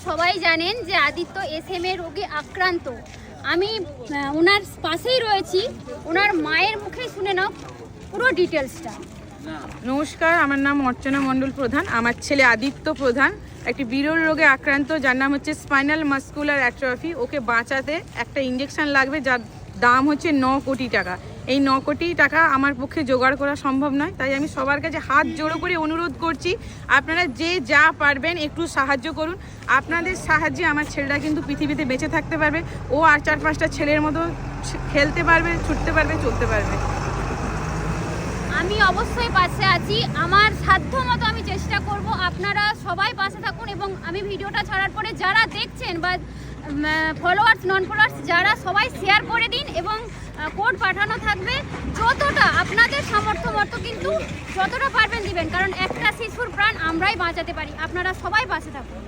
সবাই জানেন যে আদিত্য SMA রোগে আক্রান্ত। আমি ওনার পাশেই রয়েছি, ওনার মায়ের মুখেই শুনে নাও পুরো ডিটেলসটা। নমস্কার, আমার নাম অর্চনা মণ্ডল প্রধান। আমার ছেলে আদিত্য প্রধান একটি বিরল রোগে আক্রান্ত, যার নাম হচ্ছে স্পাইনাল মাস্কুলার অ্যাট্রফি। ওকে বাঁচাতে একটা ইঞ্জেকশন লাগবে, যার দাম হচ্ছে 9 কোটি টাকা। এই 9 কোটি টাকা আমার পক্ষে জোগাড় করা সম্ভব নয়, তাই আমি সবার কাছে হাত জোড়ো করে অনুরোধ করছি, আপনারা যে যা পারবেন একটু সাহায্য করুন। আপনাদের সাহায্যে আমার ছেলেটা কিন্তু পৃথিবীতে বেঁচে থাকতে পারবে। ও আর 4-5টা ছেলের মতো খেলতে পারবে, ছুটতে পারবে, চলতে পারবে। আমি অবশ্যই পাশে আছি, আমার সাধ্য মতো আমি চেষ্টা করব। আপনারা সবাই পাশে থাকুন এবং আমি ভিডিওটা ছাড়ার পরে যারা দেখছেন বা ফলোয়ার্স নন ফলোয়ার্স যারা, সবাই শেয়ার করে দিন এবং কোড পাঠানো থাকবে। যতটা আপনাদের সামর্থ্য মতো কিন্তু যতটা পারবেন দিবেন, কারণ একটা শিশুর প্রাণ আমরাই বাঁচাতে পারি। আপনারা সবাই পাশে থাকুন।